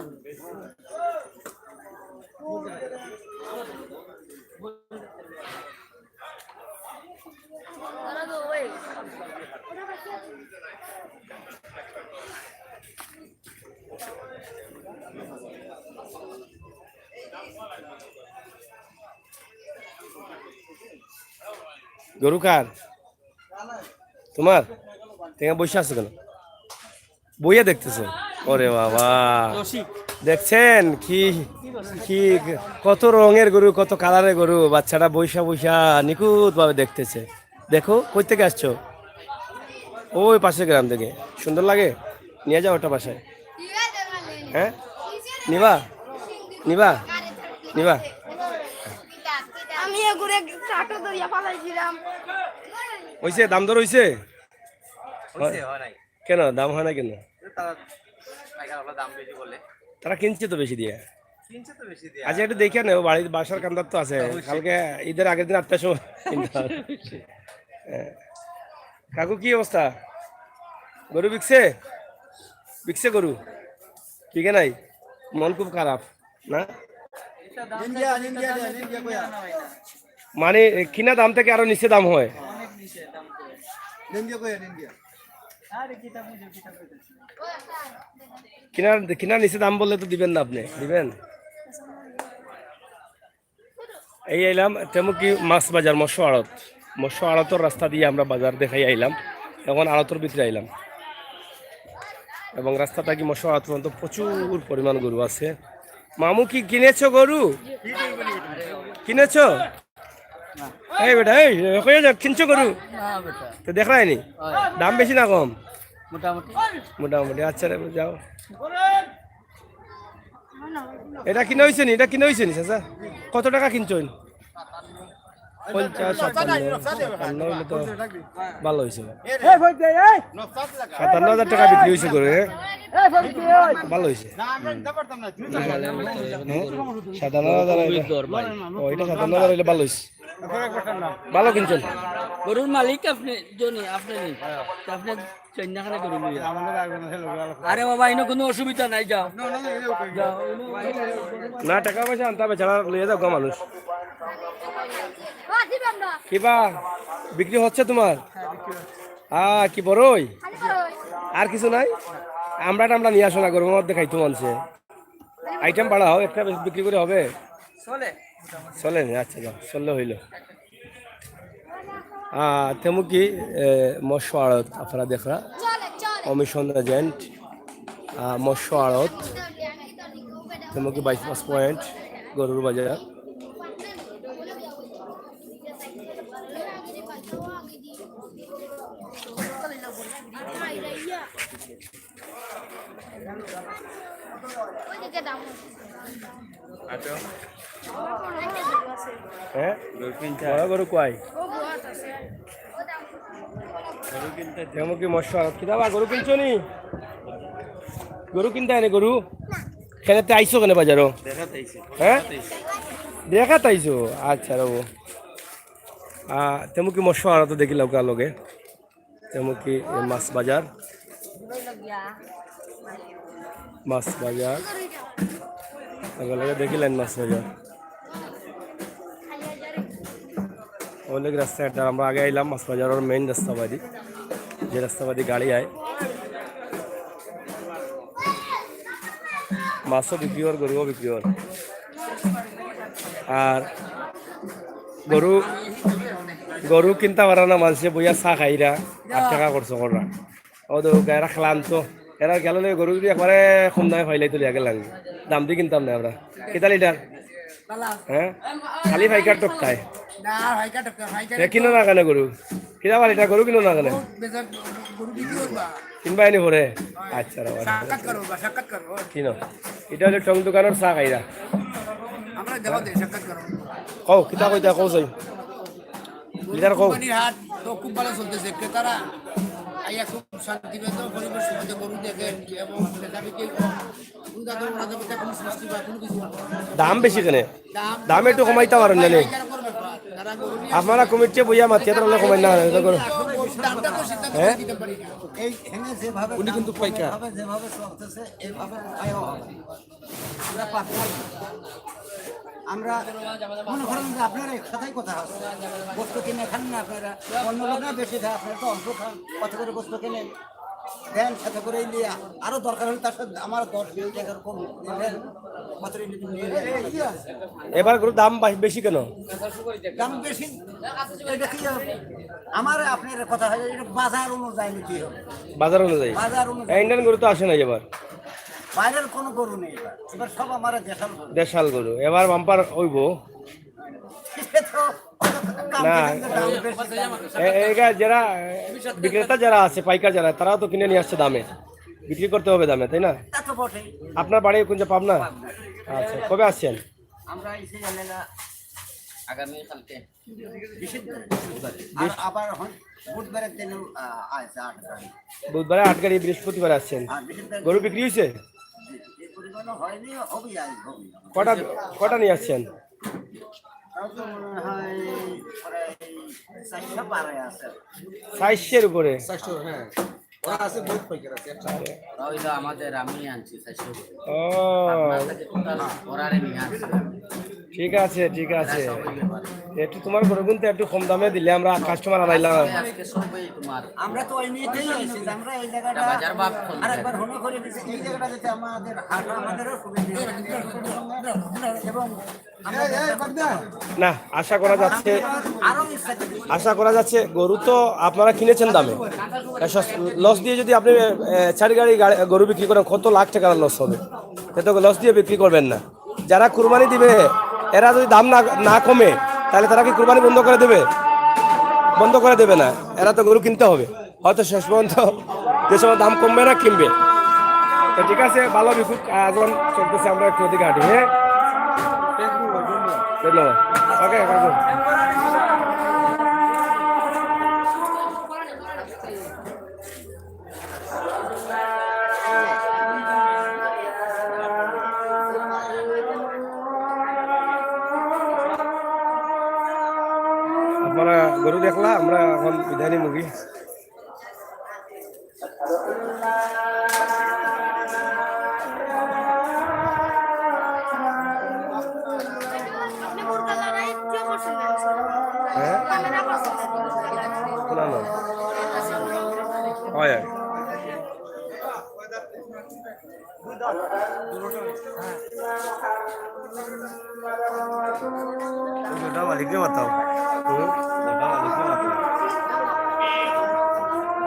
গরু কার? তোমার? তুমি বসে আছো কেন? বইয়া দেখতেছো? ওরে বাবা, দেখছেন কি কি কত রঙের গরু, কত কালারের গরু। বাচ্চাটা বৈশা নিখুঁত ভাবে দেখতেছে। দেখো কই থেকে আসছো? ওই পাশের গ্রাম থেকে। সুন্দর লাগে? নিয়ে যাও ওটা বাসায়। হ্যাঁ নিবা নিবা নিবা?
আমি এগুলো চাটো দরিয়া পালাইছিলাম।
হইছে দাম দর হইছে? কেন দাম হয় না কেন? তারা কিনছে তো বেশি দিয়ে। আচ্ছা একটু দেখে নেও, বাড়ির বাসার কান্দার তো আছে, কালকে ঈদের আগের দিন 8টার সময় কিনতে হবে। কাকু কি অবস্থা? গরু বিকছে গরু? ঠিক নাই? মন খুব খারাপ না? মানে কিনা দাম থেকে আরো নিচে দাম হয়? কিনার নিচে দাম বললে তো দিবেন না, আপনি দিবেন? এই আইলাম তেমুকি মাছ বাজার, মৎস্য আড়তর রাস্তা দিয়ে আমরা বাজার দেখাই আইলাম। এখন আড়তর ভিতরে আইলাম এবং রাস্তাটা কি মৎস্য আড়ত পর্যন্ত প্রচুর পরিমাণ গরু আছে। মামু কি কিনেছো গরু? কিনেছো? এই বেটা এই কিনছো গরু? তো দেখায়নি? দাম বেশি না কম? মোটামুটি। আচ্ছা রে যাও। এটা কিনে হয়েছে নি চাচা? কত টাকা কিনছেন? 50, 57 হইলে তো ভালো হয়েছে। 57,000 টাকা বিক্রি হয়েছে করে, ভালো হয়েছে। 57,000 ওইটা 57,000 হইলে ভালো হয়েছে, ভালো কিনছেন।
গরুর মালিক আপনি জনি, আপনি আপনি চন্যাখানে গরু নিয়ে। আরে বাবা এনে কোনো অসুবিধা নাই, যাও
না টাকা পয়সা আনতে হবে, ছাড়া লইয়া যাও গো মানুষ। কিবা বিক্রি হচ্ছে তোমার? কি বড়ই? আর কিছু নাই? আমরা নিয়ে আসো না, গরুর মধ্যে খাইতে মানছে। আইটেম বাড়াও, একটা বিক্রি করে হবে? চলে আচ্ছা যাও, চললে হইল। তেমুকি মৎস্য আড়ত আপনারা দেখরা কমিশন এজেন্ট, মৎস্য আড়ত, তেমকি বাইপাস পয়েন্ট, গরুর বাজার। হ্যাঁ বড় গরু কয় তেমকি মৎস্য আড়ত। কিতাবা গরু কিনছো নি? গরু কিনতে আনে গরু খেলাতে আইসো কেন বাজারও? হ্যাঁ দেখা তাইছো, আচ্ছা রবো। তেমকি মৎস্য আড়ত দেখি লগে লগে, তেমকি মাছ বাজার, মাছ বাজার লগে লগে দেখিলেন মাছ বাজার। অনেক রাস্তা আমরা আগে আইলাম মাছ বাজারের মেইন রাস্তাবাদী, যে রাস্তাবাদী গাড়ি আয় মাছও বিক্রি হর, গরুও বিক্রি হর। আর গরু গরু কিনতে পারে না মানুষে, বইয়া চা খাইরা 8 টাকা খরচ করা। ও তো এরা খেলাম তো, এরা গেল গরু যদি একবারে কম দামে ফাইলাই তুলি আগে লাগবে, দাম দিয়ে কিনতাম না আমরা। কেতা লিটার? হ্যাঁ খালি ফাইকার টপকায় কিনো না কেন গরু? কিনা পারি এটা গরু কিনো না কেন? কিনবা এনে পরে? আচ্ছা কিনো। এটা হলো টং দোকানের চা খাইরা। কও কিতা কইতা কও চাই লিটার কও।
খুব ভালো চলতেছে, ক্রেতারা আইয়া খুব শান্তিবেদ পরিবেশ সুবিধা গরু দেখেন এবং
দাম বেশি কেন? দাম একটু কমাইতে পারেন জানি আপনারা কমিটি বইয়া মাতিয়া তাহলে কমাই না করো। হ্যাঁ উনি কিন্তু পাইকার।
আমরা মনে করেন যে আপনারা একসাথেই কথা হচ্ছে, বস্তু কিনে খান না আপনারা, অন্য লোকরা বেশি খায়, আপনারা তো অল্প খান, কত করে বস্তু কেনেন দেন, সাথে করে নিয়ে আরো দরকার হলে তার সাথে আমার 10-20 টাকার কম দেন।
এবার গরুর দাম বেশি কেন?
দাম বেশি এটা কি আমার আপনার কথা হয়, এটা বাজার অনুযায়ী নিতে হবে।
বাজার অনুযায়ী?
বাজার অনুযায়ী।
ইন্ডিয়ান গরু তো আসে না এবার,
বাইরের কোনো গরু নেই এবার, এবার সব আমার দেশাল গরু।
দেশাল গরু এবার বাম্পার হইব না। এইটা যারা বিক্রেতা যারা আছে, পাইকার যারা, তারাও তো কিনে নিয়ে আসছে দামে, বিক্রি করতে হবে দামে, তাই না? আপনার বাড়ি কোন যে পাবনা? আচ্ছা কবে আসছেন?
আমরা এসে জানেনা আগামী কালকে আবার বুধবারের দিন আছে 8 তারিখ।
বুধবারে 8 গাড়ি, বৃহস্পতিবার আসছেন। গরু বিক্রি হয়েছে?
হয়নি, হবে আজ হবে।
কটা নিয়ে আসছেন?
হয়
400 উপরে।
হ্যাঁ ওরা আছে, বহুত পাইকার আছে।
আমাদের আমি আনছি
ও
ওরারে নিয়ে আসছি।
ঠিক আছে ঠিক আছে, একটু তোমার গরু কিন্তু একটু কম দামে দিলে আমরা কাস্টমার আনাইলাম।
আমরা তো ওই নিয়েই আইছি, আমরা এই জায়গাটা আরেকবার হলো করে দিছি, এই জায়গাটা যেতে আমাদের হাট আমাদেরও সুবিধা এবং
না আশা করা যাচ্ছে,
আরো
আশা করা যাচ্ছে গরু তো আপনারা কিনেছেন দামে, লস দিয়ে যদি আপনি 4 গাড়ি গরু বিক্রি করেন কত লাখ টাকার লস হবে, এত লস দিয়ে বিক্রি করবেন না। যারা কুরবানি দিবে এরা যদি দাম না কমে তাহলে তারা কি কুরবানি বন্ধ করে দেবে? বন্ধ করে দেবে না, এরা তো গরু কিনতে হবে, হয়তো শেষ পর্যন্ত যে সময় দাম কমবে না কিনবে। তো ঠিক আছে, ভালো বিক্ষোভ আয়োজন চলতেছে, আমরা একটু ওদিকে হাঁটি। হ্যাঁ ধন্যবাদ। ওকে আপনারা গরু দেখলা, আমরা এখন বিধানী মুভি। হয় মালিককে বাতাও।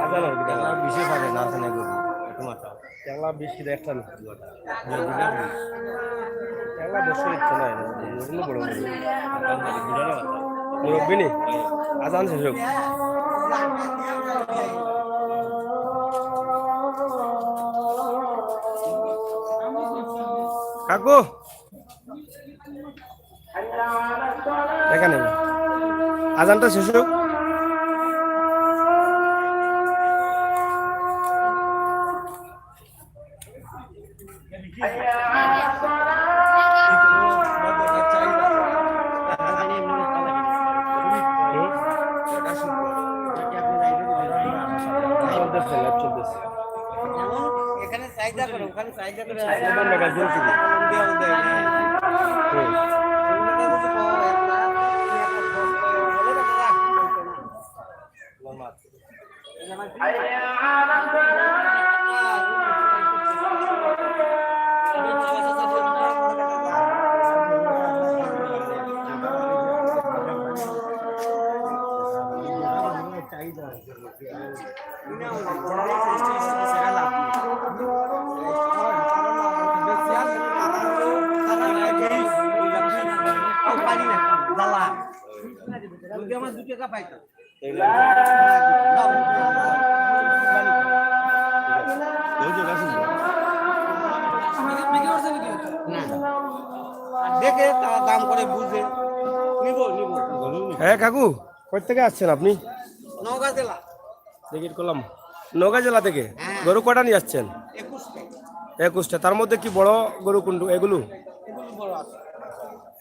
আচ্ছা একটা না
কেলা বেশি পারে না আছে না গরু একটু মাথা
কেলা বেশি একটা না কেলা বছর ইচ্ছে নাই এগুলো বড় মুরব্বী নি আজান শেষ হোক কাকু এখানে আজানটা শেষ হোক
এখানে চাহিদা করো ওখানে চাহিদা করে আমার 2 টাকা পাইতো দেখে তারা দাম করে বুঝে নিব
হ্যাঁ কাকু কোথা থেকে আসছেন আপনি
নওগাঁ জেলা
টিকিট করলাম নওগাঁ জেলা থেকে গরু কটা নিয়ে আসছেন 21টা তার মধ্যে কি বড় গরু কোনটু এগুলো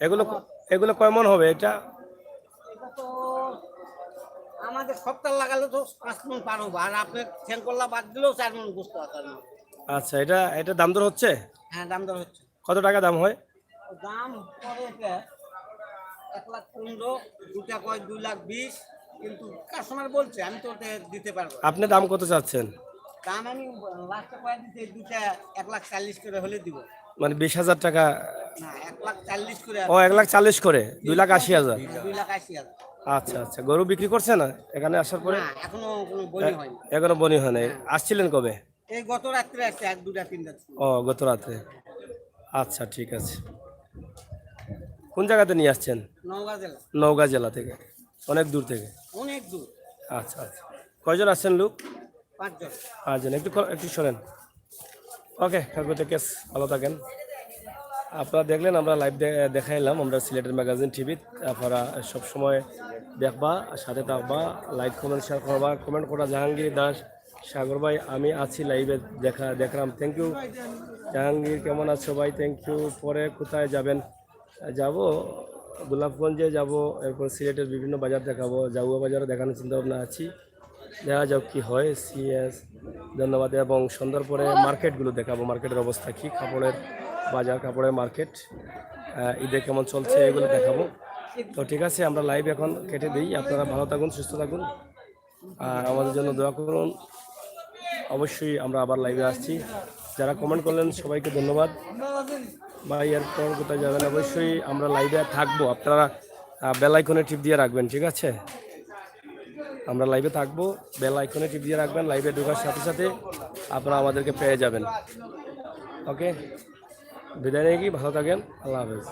এগুলো এগুলো কয় মন হবে এটা
তো আমাদের সপ্তাহ লাগালে তো 5 মণ পার হবে আর আপনি ঠেঙ্কল্লা বাদ দিলেও 4 মণ বুঝতে পারতেন না
আচ্ছা এটা দাম দর হচ্ছে
হ্যাঁ দাম দর হচ্ছে
কত টাকা দাম হয়
দাম পরে এটা 1,15,000 দুটা কয় 2,20,000 কিন্তু কাস্টমার বলছে আমি তো ওটা দিতে পারবো
আপনি দাম কত চাচ্ছেন
দাম আমি লাস্টে কয় দিতে দুটা 1,40,000 করে হলে দিব
মানে 20,000 টাকা
না 1,40,000 করে
ও 1,40,000 করে 2,80,000
2,80,000
আচ্ছা আচ্ছা গরু বিক্রি করছে না এখানে আসার পরে
না এখনো কোনো বলি হয়নি
এখনো বনি হয় নাই আসছিলেন কবে
এই গত রাত্রে আসছে 1 2টা 3টা
ও গত রাতে আচ্ছা ঠিক আছে কোন জায়গাতে নিয়ে আসছেন
নওগাঁ জেলা
নওগাঁ জেলা থেকে অনেক দূর থেকে
অনেক দূর
আচ্ছা আচ্ছা কয়জন আসছেন লোক
5 জন
আচ্ছা একটু সরেন ওকে কাকু টেকেস ভালো থাকেন আপনারা দেখলেন আমরা লাইভ দেখাইলাম আমরা সিলেটের ম্যাগাজিন টিভি আপনারা সবসময় দেখবা সাথে থাকবা লাইক কমেন্ট শেয়ার করবা কমেন্ট করা জাহাঙ্গীর দাস সাগর ভাই আমি আছি লাইভে দেখলাম থ্যাংক ইউ জাহাঙ্গীর কেমন আছো ভাই থ্যাংক ইউ পরে কোথায় যাবেন যাব গোলাপগঞ্জে যাব এরপর সিলেটের বিভিন্ন বাজার দেখাবো জাউয়া বাজারও দেখানোর চিন্তাভাবনা আছি দেখা যাক কি হয় সিএস ধন্যবাদ এবং সন্ধ্যার পরে মার্কেটগুলো দেখাবো মার্কেটের অবস্থা কী কাপড়ের বাজার কাপড়ের মার্কেট ঈদে কেমন চলছে এগুলো দেখাবো তো ঠিক আছে আমরা লাইভ এখন কেটে দিই আপনারা ভালো থাকুন সুস্থ থাকুন আর আমাদের জন্য দোয়া করুন অবশ্যই আমরা আবার লাইভে আসছি যারা কমেন্ট করলেন সবাইকে ধন্যবাদ ভাই এরপর কোথায় যাবেন অবশ্যই আমরা লাইভে থাকবো আপনারা বেল আইকনে টিপ দিয়ে রাখবেন ঠিক আছে আমরা লাইভে থাকবো বেল আইকনে টিপ দিয়ে রাখবেন লাইভে ঢোকার সাথে সাথে আপনারা আমাদেরকে পেয়ে যাবেন ওকে বিদায় নিয়ে কি ভালো থাকেন আল্লাহ হাফেজ